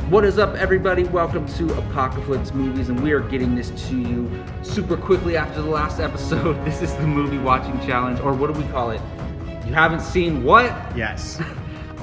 What is up, everybody? Welcome to Apocaflix Movies, and we are getting this to you super quickly after the last episode. This is the movie watching challenge, or what do we call it? You haven't seen what? Yes.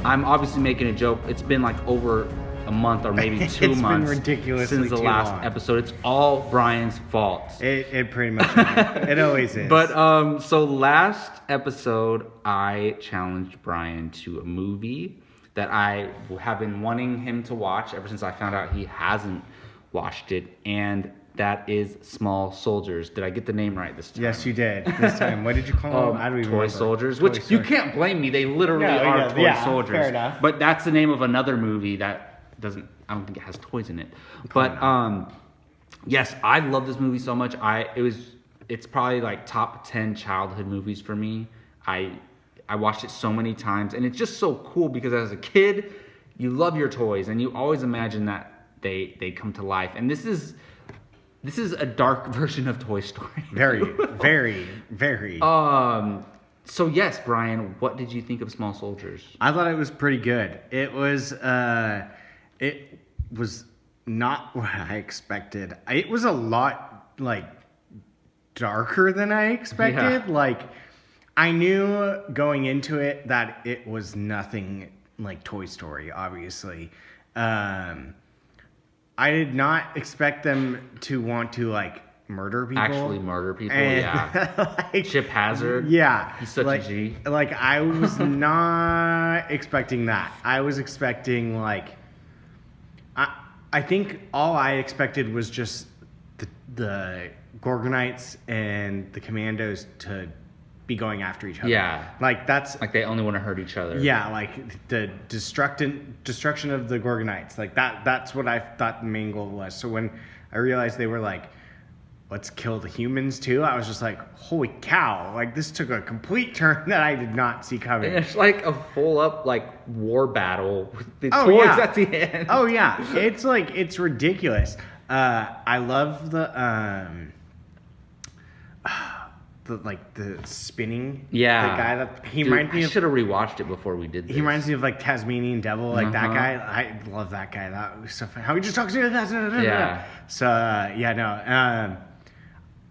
I'm obviously making a joke. It's been like over a month or maybe 2 months been ridiculously since the last long. episode. It's all Brian's fault. It pretty much is. It always is. But so last episode, I challenged Brian to a movie that I have been wanting him to watch ever since I found out he hasn't watched it, and that is Small Soldiers. Did I get the name right this time? Yes, you did. This time. What did you call them? I don't even Toy remember. Soldiers, Toy which you Soldiers. can't blame me. They literally are toy soldiers. Fair enough. But that's the name of another movie that I don't think it has toys in it. But yes, I love this movie so much. It's probably like top 10 childhood movies for me. I watched it so many times, and it's just so cool because as a kid, you love your toys, and you always imagine that they come to life. And this is a dark version of Toy Story. Very, very, very. So yes, Brian, what did you think of Small Soldiers? I thought it was pretty good. It was not what I expected. It was a lot like darker than I expected. Yeah. Like, I knew going into it that it was nothing like Toy Story, obviously. I did not expect them to want to like murder people. Actually murder people, And, yeah. like, Chip Hazard. Yeah. He's such like, a G. Like, I was not expecting that. I was expecting like... I think all I expected was just the Gorgonites and the Commandos to be going after each other. Yeah. Like, that's... Like they only want to hurt each other. Yeah, like the destruction of the Gorgonites. Like that's what I thought the main goal was. So when I realized they were like, let's kill the humans too, I was just like, holy cow. Like, this took a complete turn that I did not see coming. And it's like a full up like war battle with the Oh, toys yeah. at the end. Oh yeah. It's ridiculous. I love the spinning. Yeah. The guy that he Dude, reminds me I of. should have rewatched it before we did this. He reminds me of like Tasmanian Devil, like that Uh-huh. guy. I love that guy. That was so funny. How he just talks to you. Yeah. So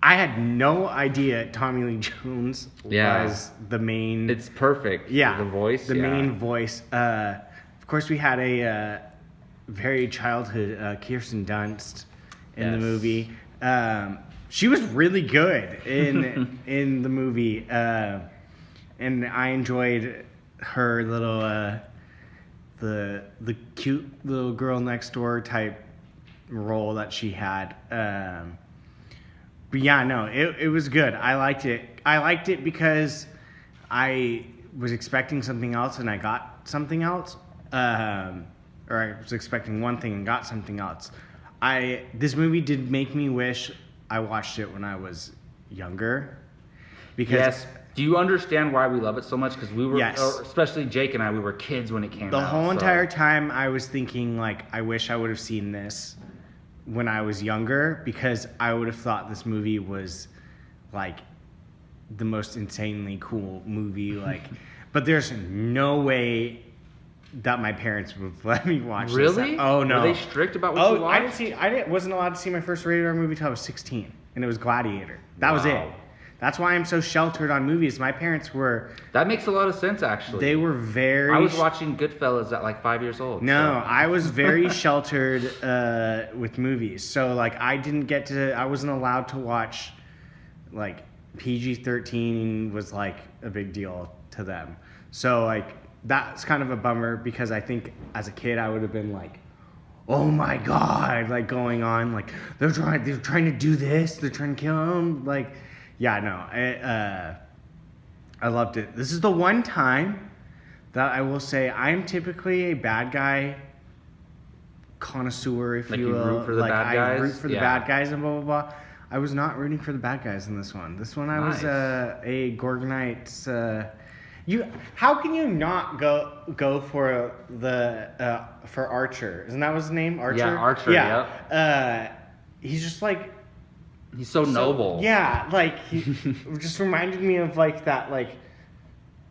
I had no idea Tommy Lee Jones was the main. It's perfect. Yeah. The voice. The yeah. main voice. Of course, we had a very childhood Kirsten Dunst in the Yes. movie. She was really good in the movie, and I enjoyed her little the cute little girl next door type role that she had. But yeah, no, it was good. I liked it. I liked it because I was expecting something else and I got something else, or I was expecting one thing and got something else. This movie did make me wish I watched it when I was younger. Because Yes. Do you understand why we love it so much? Because we were, Yes. or especially Jake and I, we were kids when it came out. the whole so- entire time I was thinking, like, I wish I would have seen this when I was younger, because I would have thought this movie was like the most insanely cool movie. Like, but there's no way that my parents would let me watch this. Really? Oh no. Were they strict about what you watched? Wasn't allowed to see my first rated R movie till I was 16, and it was Gladiator. That was it. Wow. That's why I'm so sheltered on movies. My parents were, That makes a lot of sense, actually. they were very... I was watching Goodfellas at like 5 years old. No, so. I was very sheltered with movies. So, like, I wasn't allowed to watch, like, PG-13 was, like, a big deal to them. So, like, that's kind of a bummer, because I think as a kid I would have been like, oh my God, like, going on, like, they're trying to do this, they're trying to kill him. Like, yeah, no, I loved it. This is the one time that I will say I'm typically a bad guy connoisseur, if Like you you will. root for the like, bad I guys? root for the Yeah. bad guys and blah, blah, blah. I was not rooting for the bad guys in this one. This one I was Nice. a Gorgonite. How can you not go for for Archer? Isn't that his name? Archer? Yeah, Archer, He's just like... He's so noble. Yeah, like, he just reminded me of, like, that, like,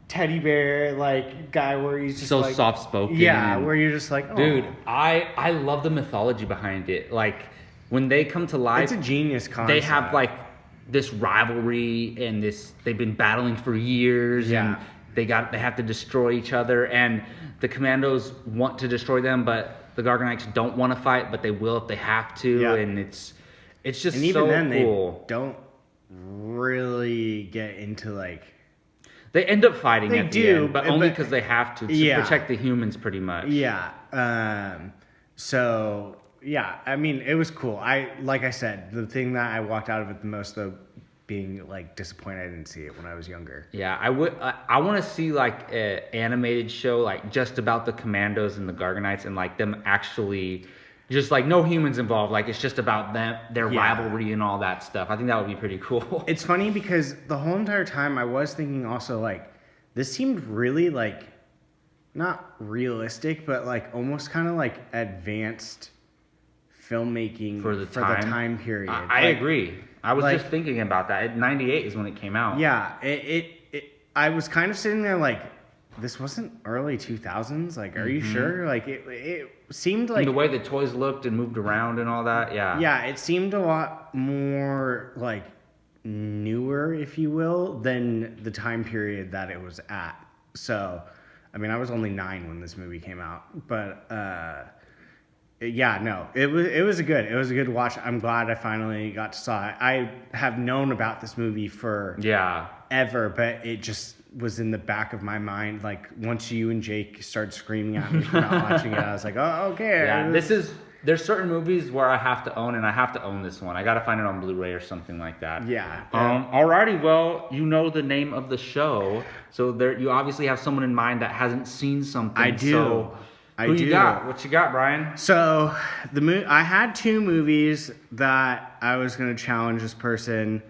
teddy bear like guy where he's just So like, soft spoken. Yeah, where you're just like, oh. Dude, I love the mythology behind it. Like when they come to life, It's a genius concept. they have like this rivalry and they've been battling for years. Yeah. And they have to destroy each other, and the commandos want to destroy them, but the Gargonites don't want to fight, but they will if they have to. Yeah. And it's just and even so then cool. they don't really get into like. They end up fighting They at do, the end, but only because they have to protect the humans, pretty much. Yeah. So yeah, I mean, it was cool. Like I said, the thing that I walked out of it the most though, being like disappointed I didn't see it when I was younger. Yeah, I want to see like an animated show like just about the commandos and the Gargonites and like them actually just like no humans involved. Like it's just about them, their rivalry and all that stuff. I think that would be pretty cool. It's funny because the whole entire time I was thinking also like this seemed really like not realistic, but like almost kind of like advanced filmmaking for the time period. I agree. I was like, just thinking about that. 98 is when it came out. Yeah, I was kind of sitting there like, this wasn't early 2000s. Like, are you sure? Like, it seemed like and the way the toys looked and moved around and all that. Yeah. Yeah, it seemed a lot more like newer, if you will, than the time period that it was at. So, I mean, I was only 9 when this movie came out, but yeah, no, it was a good watch. I'm glad I finally got to saw it. I have known about this movie for ever, but it just was in the back of my mind. Like once you and Jake started screaming at me for not watching it, I was like, oh, okay. Yeah, there's certain movies where I have to own, and I have to own this one. I got to find it on Blu-ray or something like that. Yeah. Alrighty, well, you know the name of the show, so there you obviously have someone in mind that hasn't seen something. I do. So who you got? What you got, Brian? So I had 2 movies that I was going to challenge this person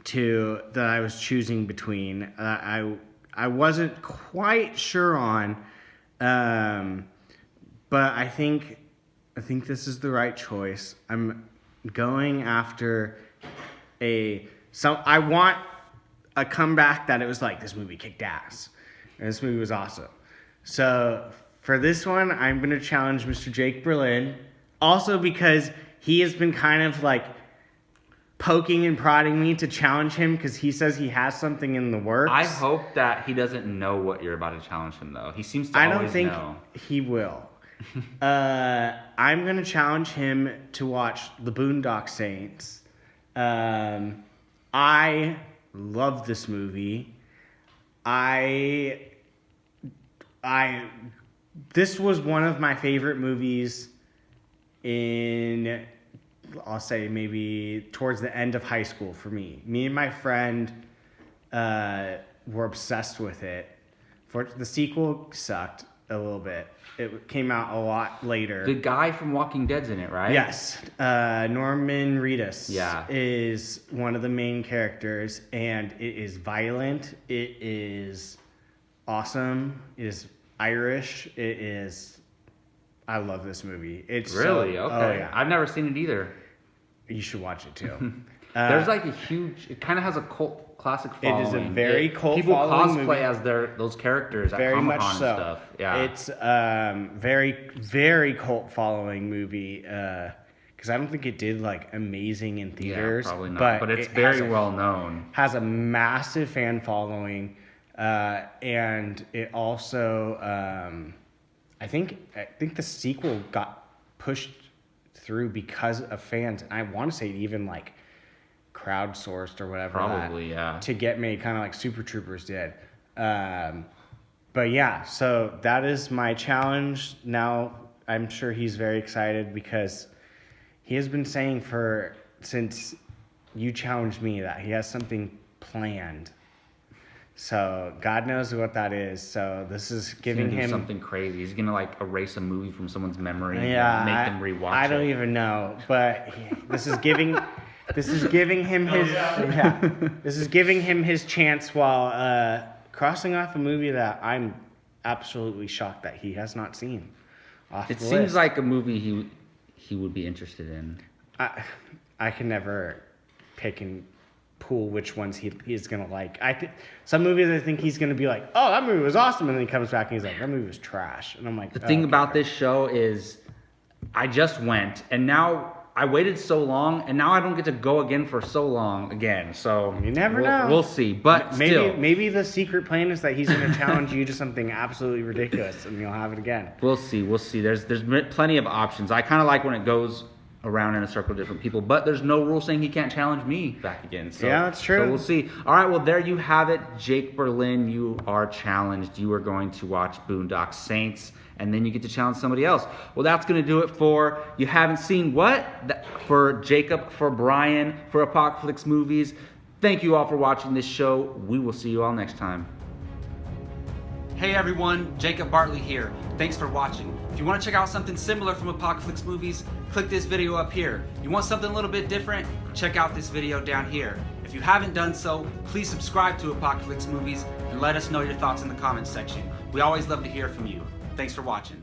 to that I was choosing between. I wasn't quite sure on, but I think this is the right choice. I'm going after I want a comeback that it was like this movie kicked ass, and this movie was awesome. So for this one, I'm going to challenge Mr. Jake Berlin, also because he has been kind of like poking and prodding me to challenge him because he says he has something in the works. I hope that he doesn't know what you're about to challenge him, though. He seems to always know. I don't think he will. I'm going to challenge him to watch The Boondock Saints. I love this movie. This was one of my favorite movies in, I'll say maybe towards the end of high school for me. Me and my friend were obsessed with it. The sequel sucked a little bit. It came out a lot later. The guy from Walking Dead's in it, right? Yes. Norman Reedus Yeah. is one of the main characters, and it is violent. It is awesome. It is Irish. I love this movie. It's really okay. Oh, yeah. I've never seen it either. You should watch it too. There's like a huge. It kind of has a cult classic following. It is a very cult people following cosplay movie. as those characters at Very Comic-Con much so. and stuff. Yeah, it's very very cult following movie. Because I don't think it did like amazing in theaters. Yeah, probably not. But it's very well known. Has a massive fan following, and it also I think the sequel got pushed through because of fans. And I want to say even like crowdsourced or whatever. Probably, yeah. To get made, kind of like Super Troopers did. But yeah, so that is my challenge. Now I'm sure he's very excited because he has been saying since you challenged me that he has something planned. So God knows what that is. So this is giving him something crazy. He's gonna like erase a movie from someone's memory and make them rewatch it. I don't even know, but this is giving him his this is giving him his chance while crossing off a movie that I'm absolutely shocked that he has not seen. It seems like a movie he would be interested in. I can never pick and pool which ones he's gonna like. Some movies I think he's gonna be like, oh, that movie was awesome, and then he comes back and he's like, that movie was trash, and I'm like, the thing about this show is, I just went, and now I waited so long, and now I don't get to go again for so long again. So you never know. We'll see, but maybe the secret plan is that he's gonna challenge you to something absolutely ridiculous, and you'll have it again. We'll see. There's plenty of options. I kind of like when it goes around in a circle of different people, but there's no rule saying he can't challenge me back again. So, yeah, that's true. So we'll see. All right, well, there you have it. Jake Berlin, you are challenged. You are going to watch Boondock Saints, and then you get to challenge somebody else. Well, that's going to do it for You Haven't Seen What? For Jacob, for Brian, for Apocaflix Movies. Thank you all for watching this show. We will see you all next time. Hey everyone, Jacob Bartley here. Thanks for watching. If you want to check out something similar from Apocaflix Movies, click this video up here. You want something a little bit different? Check out this video down here. If you haven't done so, please subscribe to Apocaflix Movies and let us know your thoughts in the comments section. We always love to hear from you. Thanks for watching.